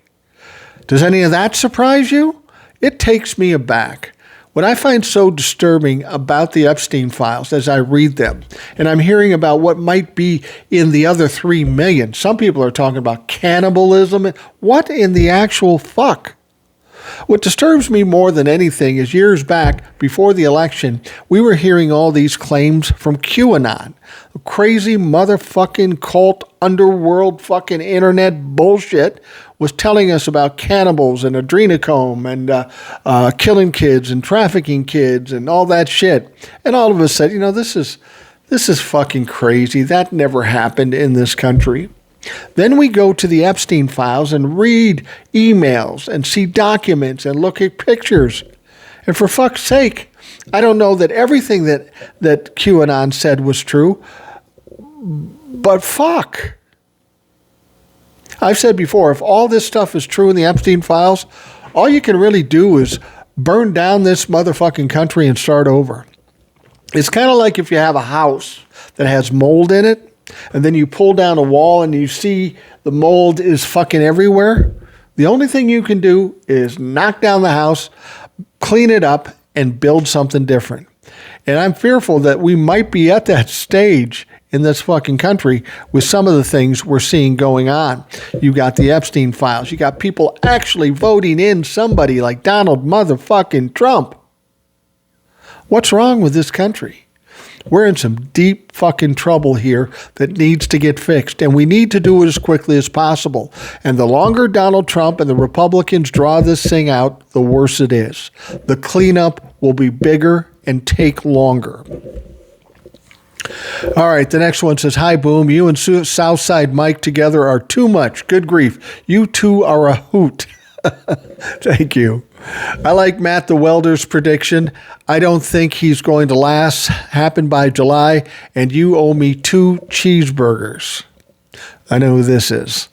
Does any of that surprise you? It takes me aback. What I find so disturbing about the Epstein files as I read them, and I'm hearing about what might be in the other 3 million. Some people are talking about cannibalism. What in the actual fuck? What disturbs me more than anything is years back, before the election, we were hearing all these claims from QAnon. Crazy motherfucking cult, underworld fucking internet bullshit, was telling us about cannibals and adrenochrome and killing kids and trafficking kids and all that shit. And all of us said, this is fucking crazy. That never happened in this country. Then we go to the Epstein files and read emails and see documents and look at pictures. And for fuck's sake, I don't know that everything that QAnon said was true, but fuck. I've said before, if all this stuff is true in the Epstein files, all you can really do is burn down this motherfucking country and start over. It's kind of like if you have a house that has mold in it, and then you pull down a wall and you see the mold is fucking everywhere. The only thing you can do is knock down the house, clean it up, and build something different. And I'm fearful that we might be at that stage in this fucking country with some of the things we're seeing going on. You got the Epstein files. You got people actually voting in somebody like Donald motherfucking Trump. What's wrong with this country? We're in some deep fucking trouble here that needs to get fixed, and we need to do it as quickly as possible. And the longer Donald Trump and the Republicans draw this thing out, the worse it is. The cleanup will be bigger and take longer. All right, the next one says, "Hi, Boom. You and Southside Mike together are too much. Good grief. You two are a hoot." Thank you. I like Matt the Welder's prediction. I don't think he's going to last. Happen by July, and you owe me 2 cheeseburgers. I know who this is.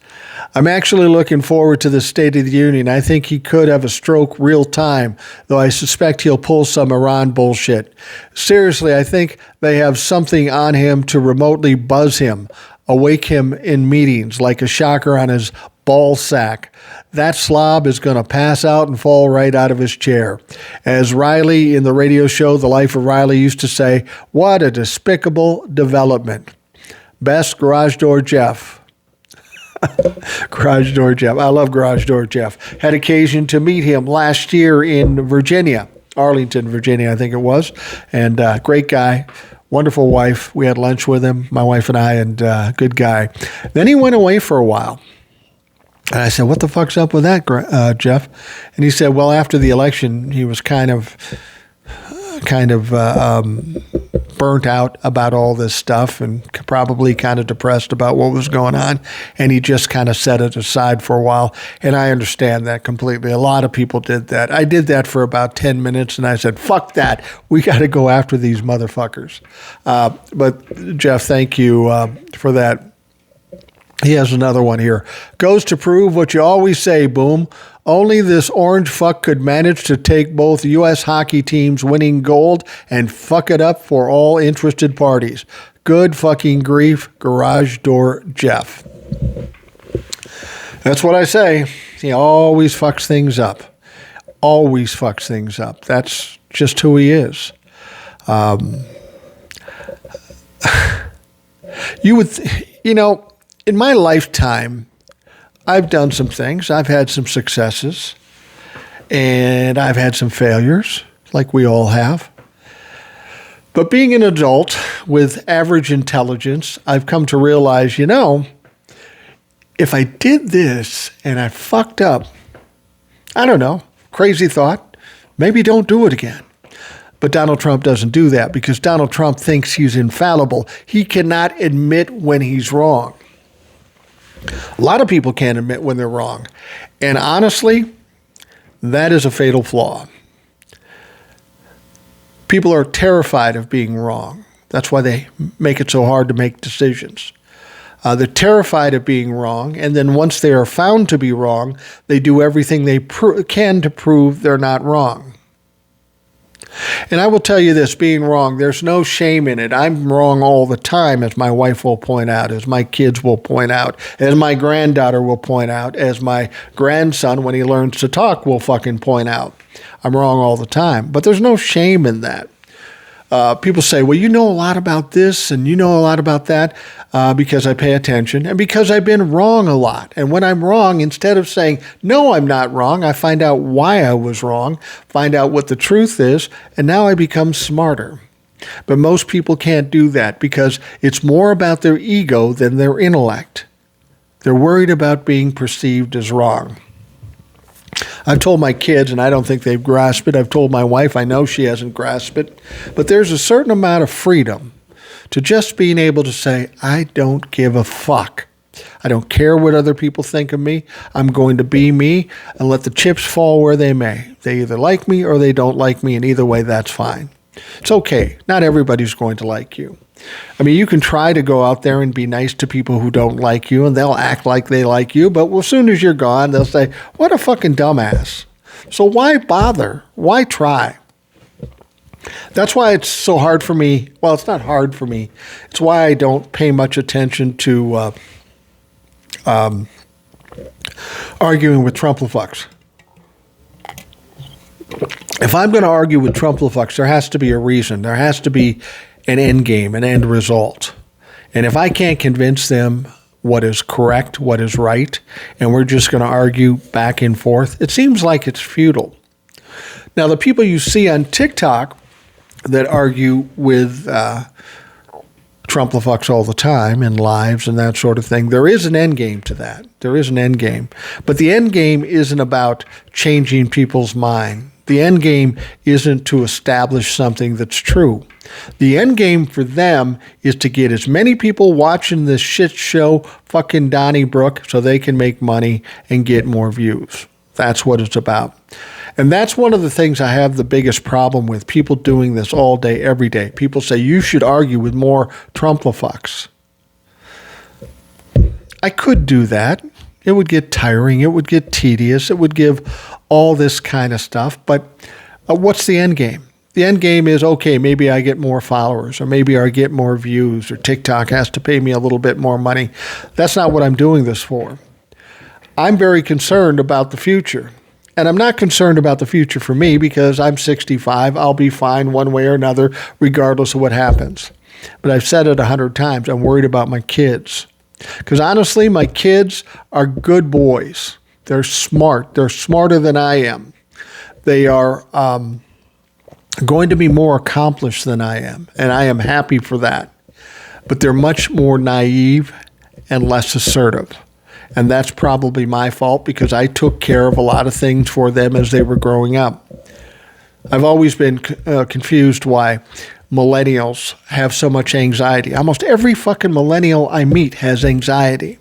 I'm actually looking forward to the State of the Union. I think he could have a stroke real time, though I suspect he'll pull some Iran bullshit. Seriously, I think they have something on him to remotely buzz him, awake him in meetings like a shocker on his ball sack. That slob is going to pass out and fall right out of his chair. As Riley in the radio show The Life of Riley used to say, what a despicable development. Best, Garage Door Jeff. Garage Door Jeff. I love Garage Door Jeff. Had occasion to meet him last year in Virginia, Arlington, Virginia, I think it was. And great guy. Wonderful wife. We had lunch with him, my wife and I, and good guy. Then he went away for a while. And I said, what the fuck's up with that, Jeff? And he said, well, after the election, he was kind of burnt out about all this stuff and probably kind of depressed about what was going on. And he just kind of set it aside for a while. And I understand that completely. A lot of people did that. I did that for about 10 minutes, and I said, fuck that. We got to go after these motherfuckers. But, Jeff, thank you for that. He has another one here. Goes to prove what you always say, Boom. Only this orange fuck could manage to take both U.S. hockey teams winning gold and fuck it up for all interested parties. Good fucking grief, Garage Door Jeff. That's what I say. He always fucks things up. Always fucks things up. That's just who he is. In my lifetime, I've done some things. I've had some successes, and I've had some failures, like we all have. But being an adult with average intelligence, I've come to realize, if I did this and I fucked up, I don't know, crazy thought, maybe don't do it again. But Donald Trump doesn't do that because Donald Trump thinks he's infallible. He cannot admit when he's wrong. A lot of people can't admit when they're wrong. And honestly, that is a fatal flaw. People are terrified of being wrong. That's why they make it so hard to make decisions. They're terrified of being wrong, and then once they are found to be wrong, they do everything they can to prove they're not wrong. And I will tell you this, being wrong, there's no shame in it. I'm wrong all the time, as my wife will point out, as my kids will point out, as my granddaughter will point out, as my grandson, when he learns to talk, will fucking point out. I'm wrong all the time. But there's no shame in that. People say, well, you know a lot about this and you know a lot about that because I pay attention and because I've been wrong a lot. And when I'm wrong, instead of saying, no, I'm not wrong, I find out why I was wrong, find out what the truth is, and now I become smarter. But most people can't do that because it's more about their ego than their intellect. They're worried about being perceived as wrong. I've told my kids, and I don't think they've grasped it. I've told my wife, I know she hasn't grasped it. But there's a certain amount of freedom to just being able to say, I don't give a fuck. I don't care what other people think of me. I'm going to be me and let the chips fall where they may. They either like me or they don't like me, and either way, that's fine. It's okay. Not everybody's going to like you. I mean, you can try to go out there and be nice to people who don't like you, and they'll act like they like you, but as soon as you're gone, they'll say, what a fucking dumbass. So why bother? Why try? That's why it's so hard for me. Well, it's not hard for me. It's why I don't pay much attention to arguing with Trump-la-fucks. If I'm going to argue with Trump-la-fucks, there has to be a reason. There has to be an end game, an end result. And if I can't convince them what is correct, what is right, and we're just going to argue back and forth, it seems like it's futile. Now, the people you see on TikTok that argue with Trump-la-fucks all the time in lives and that sort of thing, there is an end game to that. There is an end game. But the end game isn't about changing people's mind. The end game isn't to establish something that's true. The end game for them is to get as many people watching this shit show, fucking Donnybrook, so they can make money and get more views. That's what it's about. And that's one of the things I have the biggest problem with, people doing this all day, every day. People say, you should argue with more Trump-la-fucks. I could do that. It would get tiring. It would get tedious. It would give all this kind of stuff. But what's the end game? The end game is, okay, maybe I get more followers, or maybe I get more views, or TikTok has to pay me a little bit more money. That's not what I'm doing this for. I'm very concerned about the future. And I'm not concerned about the future for me because I'm 65. I'll be fine one way or another, regardless of what happens. But I've said it 100 times. I'm worried about my kids. Because honestly, my kids are good boys. They're smart. They're smarter than I am. They are going to be more accomplished than I am, and I am happy for that. But they're much more naive and less assertive. And that's probably my fault because I took care of a lot of things for them as they were growing up. I've always been confused why millennials have so much anxiety. Almost every fucking millennial I meet has anxiety.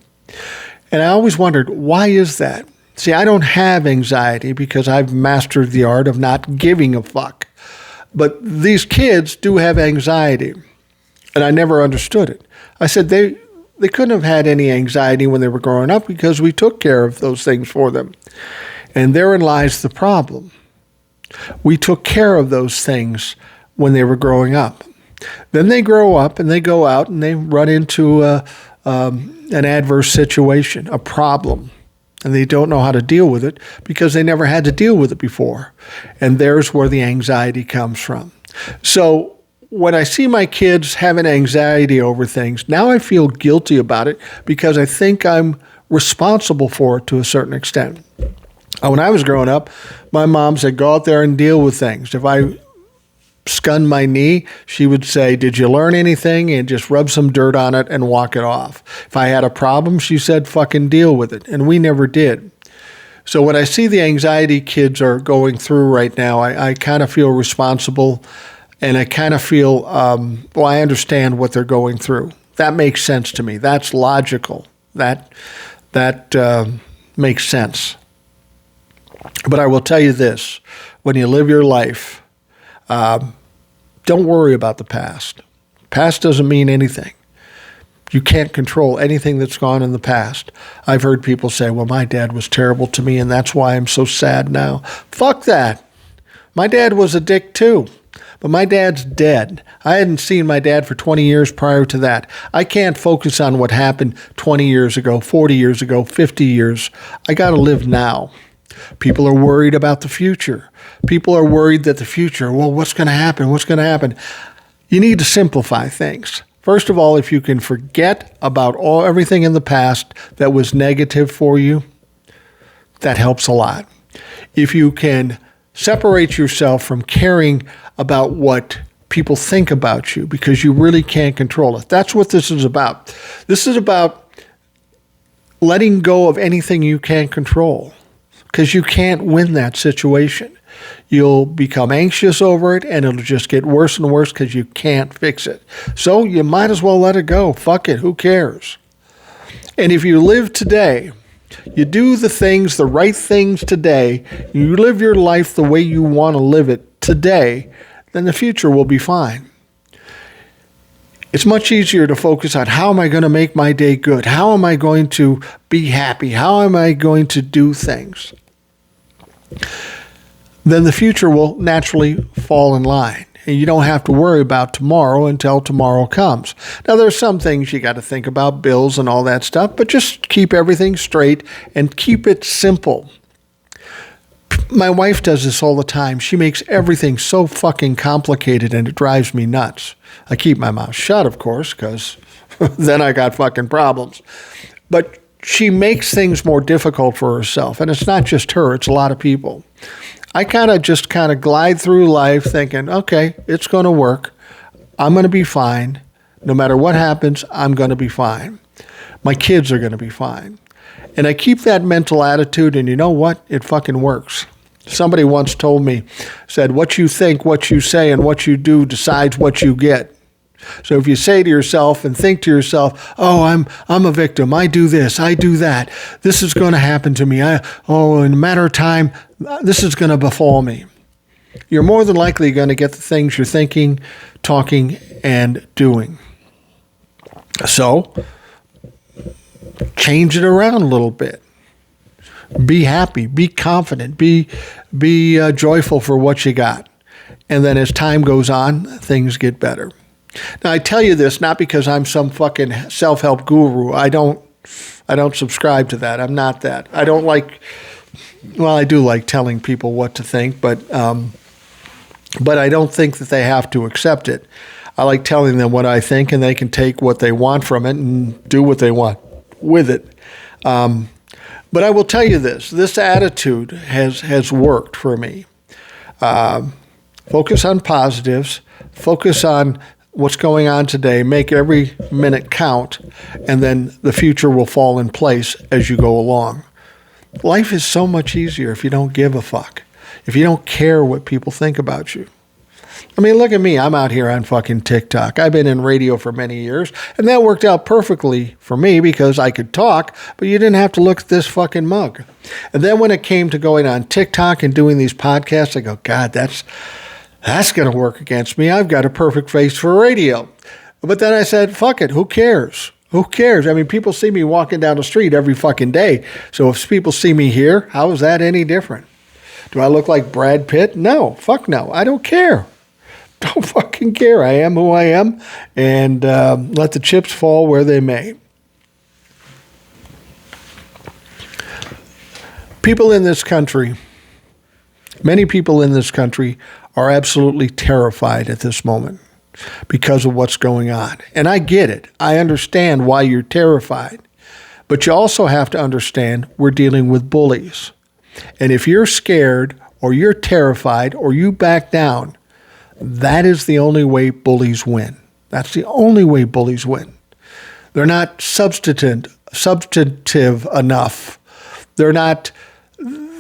And I always wondered, why is that? See, I don't have anxiety because I've mastered the art of not giving a fuck. But these kids do have anxiety. And I never understood it. I said they couldn't have had any anxiety when they were growing up because we took care of those things for them. And therein lies the problem. We took care of those things when they were growing up. Then they grow up and they go out and they run into an adverse situation, a problem. And they don't know how to deal with it because they never had to deal with it before. And there's where the anxiety comes from. So when I see my kids having anxiety over things, now I feel guilty about it because I think I'm responsible for it to a certain extent. When I was growing up, my mom said, go out there and deal with things. If I scunned my knee, she would say, did you learn anything? And just rub some dirt on it and walk it off. If I had a problem, she said, fucking deal with it. And we never did. So when I see the anxiety kids are going through right now, I kind of feel responsible. And I kind of feel, I understand what they're going through. That makes sense to me. That's logical. That makes sense. But I will tell you this, when you live your life, don't worry about the past. Past doesn't mean anything. You can't control anything that's gone in the past. I've heard people say, well, my dad was terrible to me and that's why I'm so sad now. Fuck that. My dad was a dick too. But my dad's dead. I hadn't seen my dad for 20 years prior to that. I can't focus on what happened 20 years ago, 40 years ago, 50 years. I got to live now. People are worried about the future. People are worried that the future, well, what's going to happen? What's going to happen? You need to simplify things. First of all, if you can forget about everything in the past that was negative for you, that helps a lot. If you can separate yourself from caring about what people think about you because you really can't control it. That's what this is about. This is about letting go of anything you can't control, because you can't win that situation. You'll become anxious over it, and it'll just get worse and worse because you can't fix it. So you might as well let it go. Fuck it. Who cares? And if you live today, you do the right things today, you live your life the way you want to live it today, then the future will be fine. It's much easier to focus on how am I going to make my day good? How am I going to be happy? How am I going to do things? Then the future will naturally fall in line. And you don't have to worry about tomorrow until tomorrow comes. Now, there's some things you got to think about, bills and all that stuff, but just keep everything straight and keep it simple. My wife does this all the time. She makes everything so fucking complicated, and it drives me nuts. I keep my mouth shut, of course, because then I got fucking problems. But she makes things more difficult for herself, and it's not just her, it's a lot of people. I kind of glide through life thinking, okay, it's going to work. I'm going to be fine. No matter what happens, I'm going to be fine. My kids are going to be fine. And I keep that mental attitude, and you know what? It fucking works. Somebody once told me, said, what you think, what you say, and what you do decides what you get. So if you say to yourself and think to yourself, oh, I'm a victim, I do this, I do that, this is going to happen to me, in a matter of time, this is going to befall me. You're more than likely going to get the things you're thinking, talking, and doing. So change it around a little bit. Be happy, be confident, be joyful for what you got. And then as time goes on, things get better. Now, I tell you this not because I'm some fucking self-help guru. I don't subscribe to that. I'm not that. I do like telling people what to think, but I don't think that they have to accept it. I like telling them what I think, and they can take what they want from it and do what they want with it. But I will tell you this attitude has worked for me. Focus on positives, focus on what's going on today, make every minute count, and then the future will fall in place as you go along. Life is so much easier if you don't give a fuck, if you don't care what people think about you. I mean, look at me. I'm out here on fucking TikTok. I've been in radio for many years, and that worked out perfectly for me because I could talk, but you didn't have to look at this fucking mug. And then when it came to going on TikTok and doing these podcasts, I go, God, that's going to work against me. I've got a perfect face for radio. But then I said, fuck it. Who cares? Who cares? I mean, people see me walking down the street every fucking day. So if people see me here, how is that any different? Do I look like Brad Pitt? No. Fuck no. I don't care. Don't fucking care. I am who I am, and let the chips fall where they may. People in this country, many people in this country are absolutely terrified at this moment because of what's going on. And I get it. I understand why you're terrified. But you also have to understand we're dealing with bullies. And if you're scared or you're terrified or you back down, that is the only way bullies win. That's the only way bullies win. They're not substantive enough.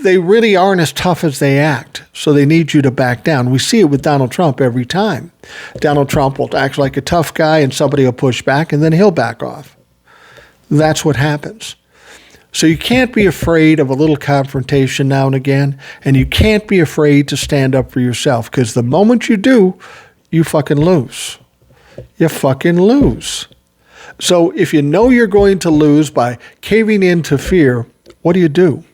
They really aren't as tough as they act, so they need you to back down. We see it with Donald Trump every time. Donald Trump will act like a tough guy, and somebody will push back, and then he'll back off. That's what happens. So you can't be afraid of a little confrontation now and again, and you can't be afraid to stand up for yourself, because the moment you do, you fucking lose. You fucking lose. So if you know you're going to lose by caving into fear, what do?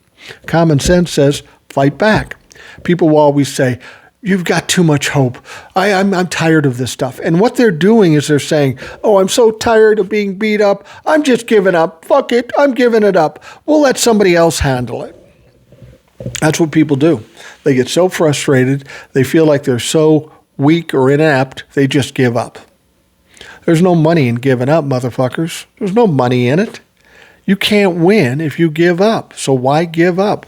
Common sense says, fight back. People will always say, you've got too much hope. I'm tired of this stuff. And what they're doing is they're saying, oh, I'm so tired of being beat up. I'm just giving up. Fuck it. I'm giving it up. We'll let somebody else handle it. That's what people do. They get so frustrated. They feel like they're so weak or inept, they just give up. There's no money in giving up, motherfuckers. There's no money in it. You can't win if you give up. So why give up?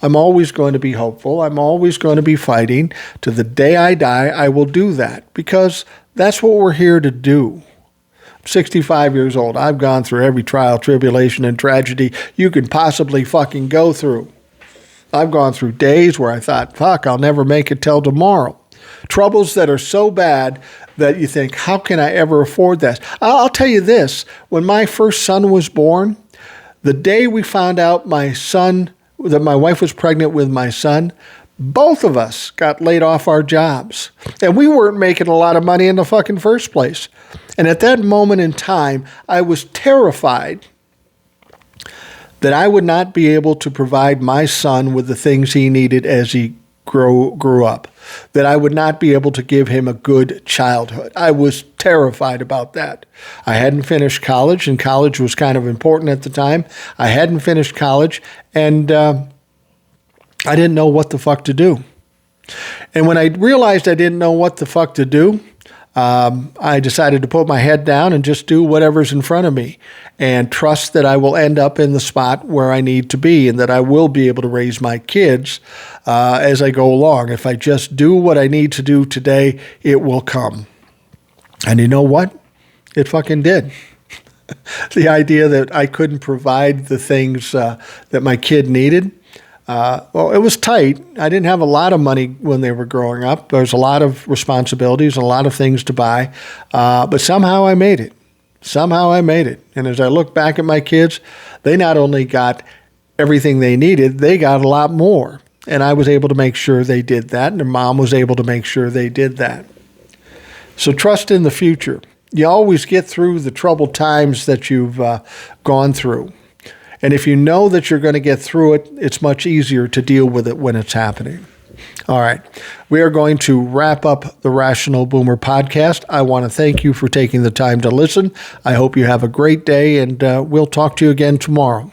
I'm always going to be hopeful. I'm always going to be fighting. To the day I die, I will do that because that's what we're here to do. 65 years old. I've gone through every trial, tribulation, and tragedy you could possibly fucking go through. I've gone through days where I thought, fuck, I'll never make it till tomorrow. Troubles that are so bad that you think, how can I ever afford that? I'll tell you this. When my first son was born, the day we found out that my wife was pregnant with my son, both of us got laid off our jobs. And we weren't making a lot of money in the fucking first place. And at that moment in time, I was terrified that I would not be able to provide my son with the things he needed as he grew up, that I would not be able to give him a good childhood. I was terrified about that. I hadn't finished college, and college was kind of important at the time. I hadn't finished college, and I didn't know what the fuck to do. And when I realized I didn't know what the fuck to do, I decided to put my head down and just do whatever's in front of me and trust that I will end up in the spot where I need to be and that I will be able to raise my kids as I go along. If I just do what I need to do today, it will come. And you know what? It fucking did. The idea that I couldn't provide the things that my kid needed, well, it was tight. I didn't have a lot of money when they were growing up. There was a lot of responsibilities and a lot of things to buy. But somehow I made it. And as I look back at my kids, they not only got everything they needed, they got a lot more. And I was able to make sure they did that. And their mom was able to make sure they did that. So trust in the future. You always get through the troubled times that you've gone through. And if you know that you're going to get through it, it's much easier to deal with it when it's happening. All right. We are going to wrap up the Rational Boomer podcast. I want to thank you for taking the time to listen. I hope you have a great day, and we'll talk to you again tomorrow.